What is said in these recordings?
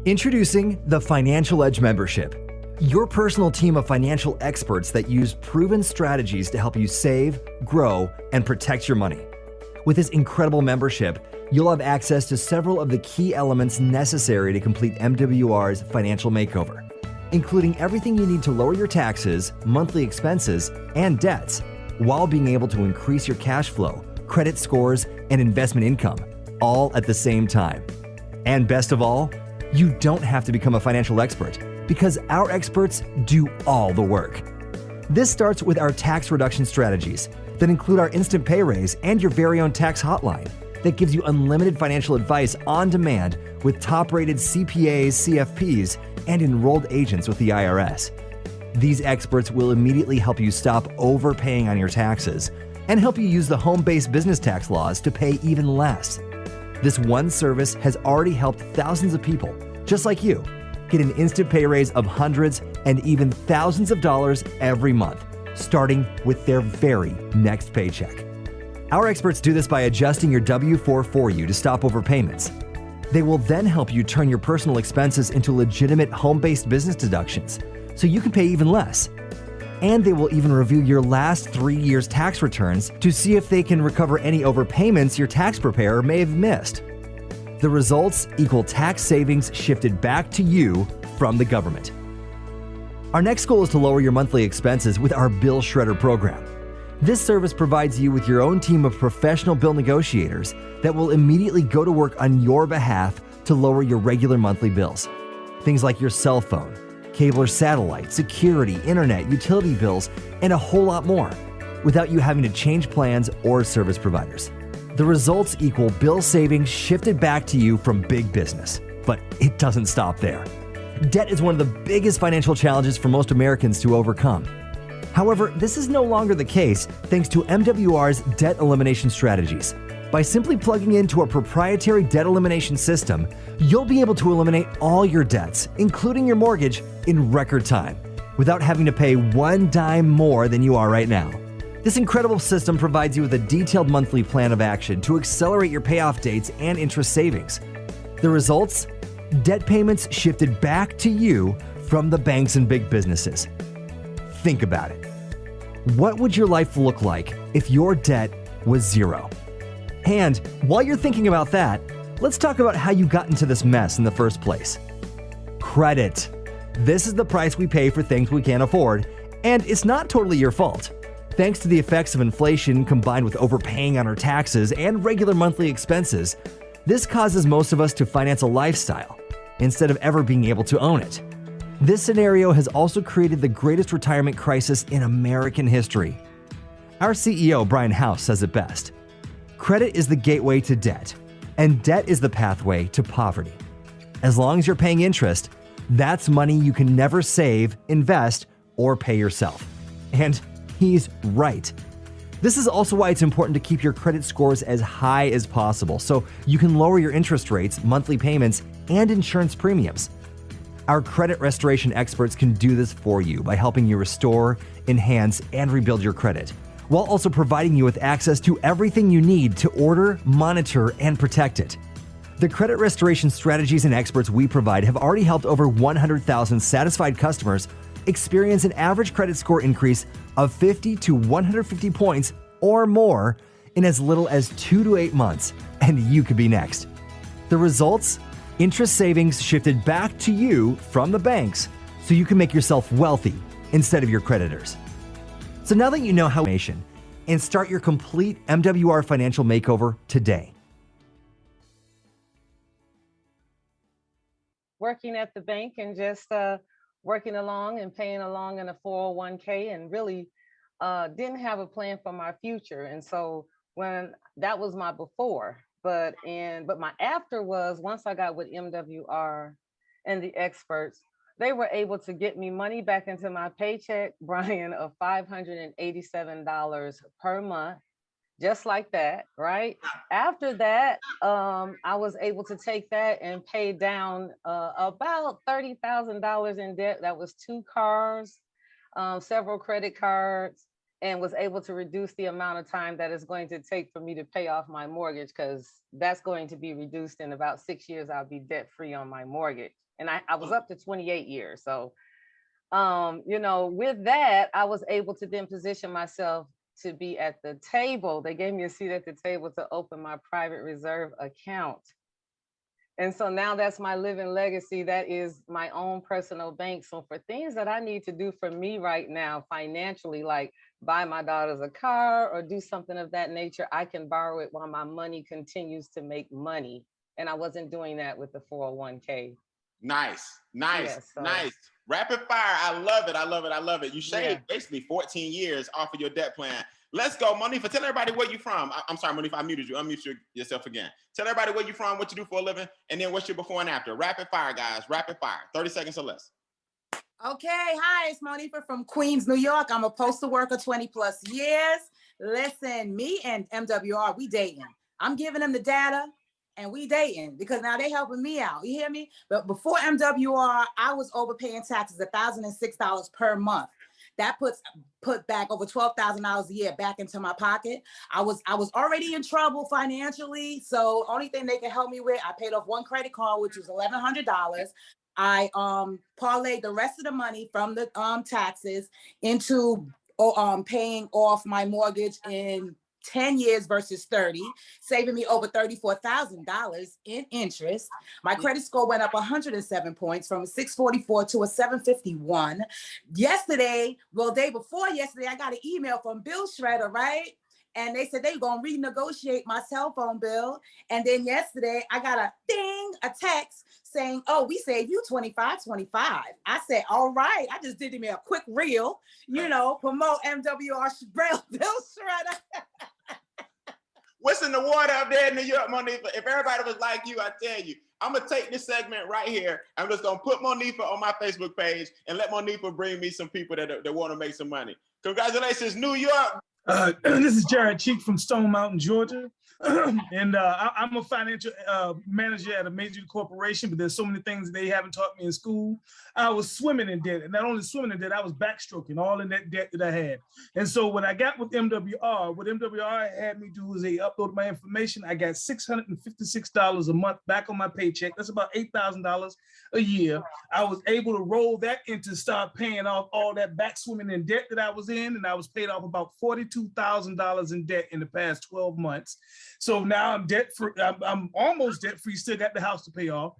Introducing the Financial Edge Membership, your personal team of financial experts that use proven strategies to help you save, grow, and protect your money. With this incredible membership, you'll have access to several of the key elements necessary to complete MWR's financial makeover, including everything you need to lower your taxes, monthly expenses, and debts, while being able to increase your cash flow, credit scores, and investment income, all at the same time. And best of all, you don't have to become a financial expert because our experts do all the work. This starts with our tax reduction strategies that include our instant pay raise and your very own tax hotline that gives you unlimited financial advice on demand with top-rated CPAs, CFPs, and enrolled agents with the IRS. These experts will immediately help you stop overpaying on your taxes and help you use the home-based business tax laws to pay even less. This one service has already helped thousands of people, just like you, get an instant pay raise of hundreds and even thousands of dollars every month, starting with their very next paycheck. Our experts do this by adjusting your W-4 for you to stop overpayments. They will then help you turn your personal expenses into legitimate home-based business deductions, so you can pay even less. And they will even review your last 3 years' tax returns to see if they can recover any overpayments your tax preparer may have missed. The results equal tax savings shifted back to you from the government. Our next goal is to lower your monthly expenses with our Bill Shredder program. This service provides you with your own team of professional bill negotiators that will immediately go to work on your behalf to lower your regular monthly bills. Things like your cell phone, cable or satellite, security, internet, utility bills, and a whole lot more, without you having to change plans or service providers. The results equal bill savings shifted back to you from big business. But it doesn't stop there. Debt is one of the biggest financial challenges for most Americans to overcome. However, this is no longer the case thanks to MWR's debt elimination strategies. By simply plugging into our proprietary debt elimination system, you'll be able to eliminate all your debts, including your mortgage, in record time, without having to pay one dime more than you are right now. This incredible system provides you with a detailed monthly plan of action to accelerate your payoff dates and interest savings. The results? Debt payments shifted back to you from the banks and big businesses. Think about it. What would your life look like if your debt was zero? And while you're thinking about that, let's talk about how you got into this mess in the first place. Credit. This is the price we pay for things we can't afford, and it's not totally your fault. Thanks to the effects of inflation combined with overpaying on our taxes and regular monthly expenses, this causes most of us to finance a lifestyle instead of ever being able to own it. This scenario has also created the greatest retirement crisis in American history. Our CEO, Brian House, says it best. Credit is the gateway to debt, and debt is the pathway to poverty. As long as you're paying interest, that's money you can never save, invest, or pay yourself. And he's right. This is also why it's important to keep your credit scores as high as possible so you can lower your interest rates, monthly payments, and insurance premiums. Our credit restoration experts can do this for you by helping you restore, enhance, and rebuild your credit, while also providing you with access to everything you need to order, monitor, and protect it. The credit restoration strategies and experts we provide have already helped over 100,000 satisfied customers experience an average credit score increase of 50 to 150 points or more in as little as 2 to 8 months, and you could be next. The results? Interest savings shifted back to you from the banks so you can make yourself wealthy instead of your creditors. So now that you know how and start your complete MWR financial makeover today. Working at the bank and just working along and paying along in a 401k and really didn't have a plan for my future. And so when that was my before, but my after was once I got with MWR and the experts, they were able to get me money back into my paycheck, Brian, of $587 per month, just like that, right? After that, I was able to take that and pay down about $30,000 in debt. That was 2 cars, several credit cards, and was able to reduce the amount of time that it's going to take for me to pay off my mortgage, because that's going to be reduced in about 6 years. I'll be debt free on my mortgage. and I was up to 28 years. So, you know, with that, I was able to then position myself to be at the table. They gave me a seat at the table to open my private reserve account. And so now that's my living legacy. That is my own personal bank. So for things that I need to do for me right now financially, like buy my daughters a car or do something of that nature, I can borrow it while my money continues to make money. And I wasn't doing that with the 401k. Nice, nice, Yeah, so, nice. Rapid fire. I love it. I love it. I love it. You shaved yeah. basically 14 years off of your debt plan. Let's go, Monifa. Tell everybody where you from. I'm sorry, Monifa, I muted you. Unmute yourself again. Tell everybody where you from, what you do for a living, and then what's your before and after. Rapid fire, guys. Rapid fire. 30 seconds or less. Okay, hi, it's Monifa from Queens, New York. I'm a postal worker, 20 plus years. Listen, me and MWR, we dating. I'm giving them the data and we dating because now they helping me out. You hear me? But before MWR, I was overpaying taxes, $1,006 per month. That put back over $12,000 a year back into my pocket. I was already in trouble financially. So only thing they can help me with, I paid off one credit card, which was $1,100. I parlayed the rest of the money from the taxes into paying off my mortgage in 10 years versus 30, saving me over $34,000 in interest. My credit score went up 107 points from a 644 to a 751. Yesterday, well, day before yesterday, I got an email from Bill Shredder, right? And they said they were going to renegotiate my cell phone bill. And then yesterday I got a ding, a text saying, oh, we saved you $25.25. I said, all right. I just did me a quick reel, you know, promote MWR Bill Shredder. What's in the water up there in New York, Monifa? If everybody was like you, I tell you, I'm going to take this segment right here. I'm just going to put Monifa on my Facebook page and let Monifa bring me some people that want to make some money. Congratulations, New York. This is Jared Cheek from Stone Mountain, Georgia. And I'm a financial manager at a major corporation, but there's so many things they haven't taught me in school. I was swimming in debt, and not only swimming in debt, I was backstroking all in that debt that I had. And so when I got with MWR, what MWR had me do is they uploaded my information. I got $656 a month back on my paycheck. That's about $8,000 a year. I was able to roll that into start paying off all that back swimming in debt that I was in, and I was paid off about $42,000 in debt in the past 12 months. So now I'm debt free. I'm almost debt free. Still got the house to pay off.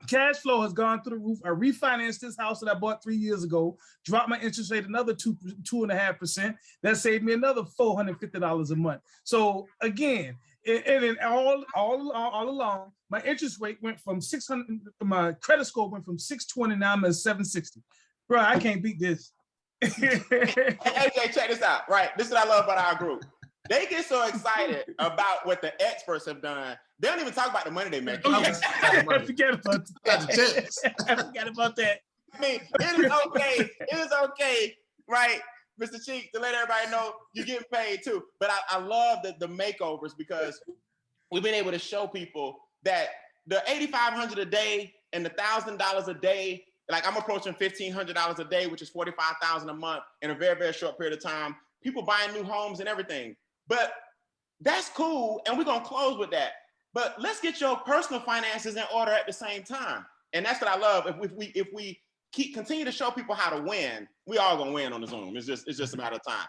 Cash flow has gone through the roof. I refinanced this house that I bought 3 years ago, dropped my interest rate another 2.5%. That saved me another $450 a month. So again, and all along, my interest rate went from 600. My credit score went from 620. Now I'm at 760. Bro, I can't beat this. Hey, AJ, check this out. Right, this is what I love about our group. They get so excited about what the experts have done. They don't even talk about the money they make. I forget about that. I forgot about that. I mean, it is okay. It is okay, right, Mr. Cheek, to let everybody know you're getting paid too. But I love the makeovers because we've been able to show people that the $8,500 a day and the $1,000 a day, like I'm approaching $1,500 a day, which is $45,000 a month in a very, very short period of time. People buying new homes and everything. But that's cool, and we're gonna close with that. But let's get your personal finances in order at the same time. And that's what I love. If we continue to show people how to win, we all gonna win on the Zoom. It's just a matter of time.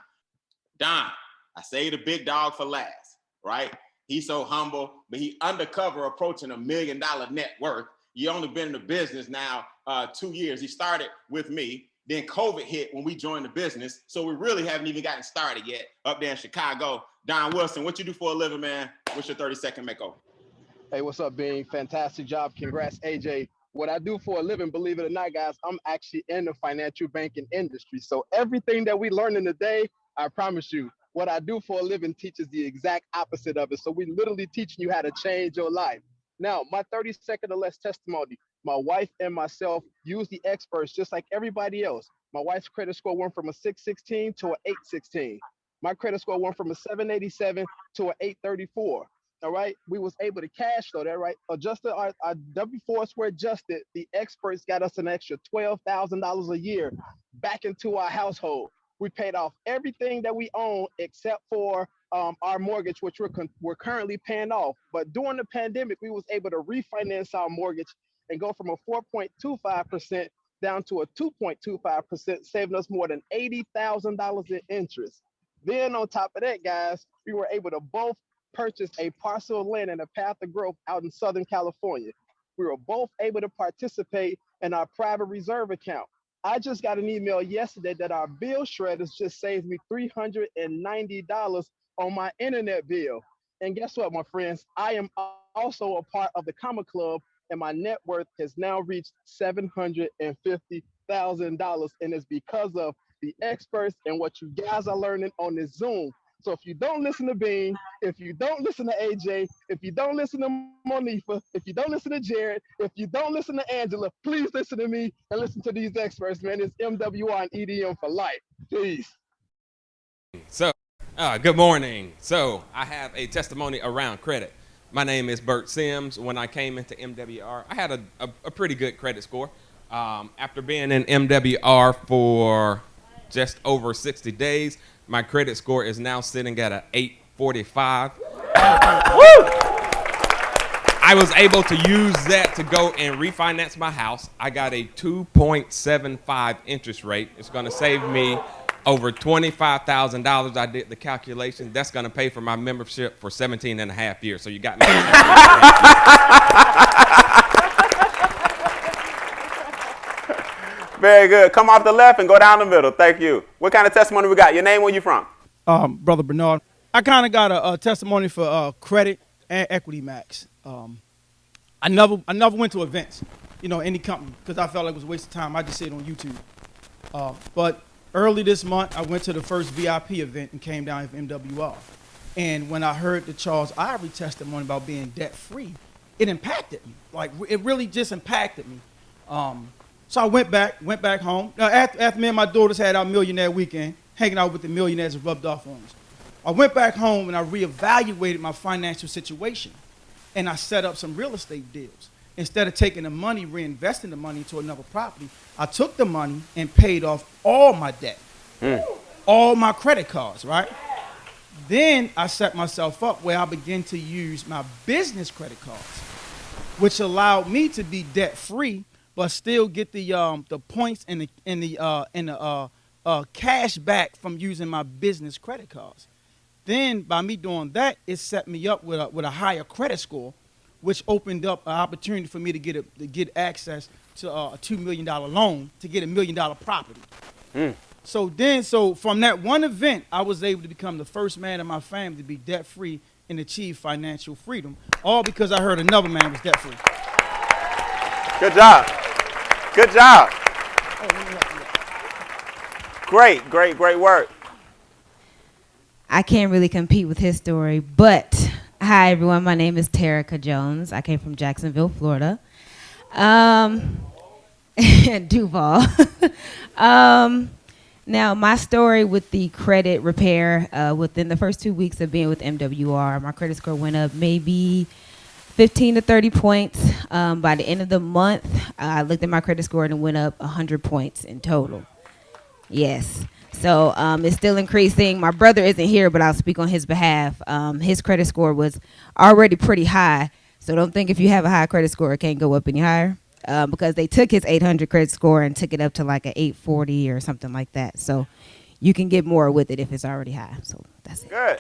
Don, I say the big dog for last, right? He's so humble, but he undercover approaching $1 million net worth. He only been in the business now 2 years. He started with me. Then COVID hit when we joined the business. So we really haven't even gotten started yet up there in Chicago. Don Wilson, what you do for a living, man? What's your 30-second makeover? Hey, what's up, Bing? Fantastic job. Congrats, AJ. What I do for a living, believe it or not, guys, I'm actually in the financial banking industry. So everything that we learn in the day, I promise you, what I do for a living teaches the exact opposite of it. So we literally teaching you how to change your life. Now, my 30-second or less testimony, my wife and myself use the experts just like everybody else. My wife's credit score went from a 616 to an 816. My credit score went from a 787 to an 834. All right, we was able to cash flow that, right? Adjusted our W4s were adjusted. The experts got us an extra $12,000 a year back into our household. We paid off everything that we own except for our mortgage, which we're currently paying off. But during the pandemic, we was able to refinance our mortgage and go from a 4.25% down to a 2.25%, saving us more than $80,000 in interest. Then on top of that, guys, we were able to both purchase a parcel of land and a path of growth out in Southern California. We were both able to participate in our private reserve account. I just got an email yesterday that our bill shredders just saved me $390 on my internet bill. And guess what, my friends? I am also a part of the Comma Club, and my net worth has now reached $750,000. And it's because of the experts and what you guys are learning on this Zoom. So if you don't listen to Bean, if you don't listen to AJ, if you don't listen to Monifa, if you don't listen to Jared, if you don't listen to Angela, please listen to me and listen to these experts, man. It's MWR and EDM for life. Peace. So, good morning. So, I have a testimony around credit. My name is Bert Sims. When I came into MWR, I had a pretty good credit score. After being in MWR for just over 60 days, my credit score is now sitting at an 845. I was able to use that to go and refinance my house. I got a 2.75 interest rate. It's going to save me over $25,000. I did the calculation. That's going to pay for my membership for 17 and a half years. So you got me. Very good. Come off the left and go down the middle. Thank you. What kind of testimony we got? Your name, where you from? Brother Bernard. I kind of got a testimony for credit and equity max. I never went to events, any company, because I felt like it was a waste of time. I just sit on YouTube. But early this month, I went to the first VIP event and came down with MWR. And when I heard the Charles Ivory testimony about being debt free, it impacted me. Like, it really just impacted me. So I went back home. Now, after me and my daughters had our millionaire weekend, hanging out with the millionaires and rubbed off on us, I went back home and I reevaluated my financial situation. And I set up some real estate deals. Instead of taking the money, reinvesting the money into another property, I took the money and paid off all my debt, all my credit cards, right? Then I set myself up where I began to use my business credit cards, which allowed me to be debt free, but still get the points and the cash back from using my business credit cards. Then by me doing that, it set me up with a higher credit score, which opened up an opportunity for me to get access to a $2 million loan to get $1 million property. So from that one event, I was able to become the first man in my family to be debt free and achieve financial freedom, all because I heard another man was debt free. Good job. Good job. Great work. I can't really compete with his story, but hi everyone, my name is Terica Jones. I came from Jacksonville, Florida. Duval. Now my story with the credit repair, within the first 2 weeks of being with MWR, my credit score went up maybe 15 to 30 points. By the end of the month, I looked at my credit score and it went up 100 points in total. Yes. So it's still increasing. My brother isn't here, but I'll speak on his behalf. His credit score was already pretty high. So don't think if you have a high credit score, it can't go up any higher, because they took his 800 credit score and took it up to like an 840 or something like that. So you can get more with it if it's already high. So that's it. Good.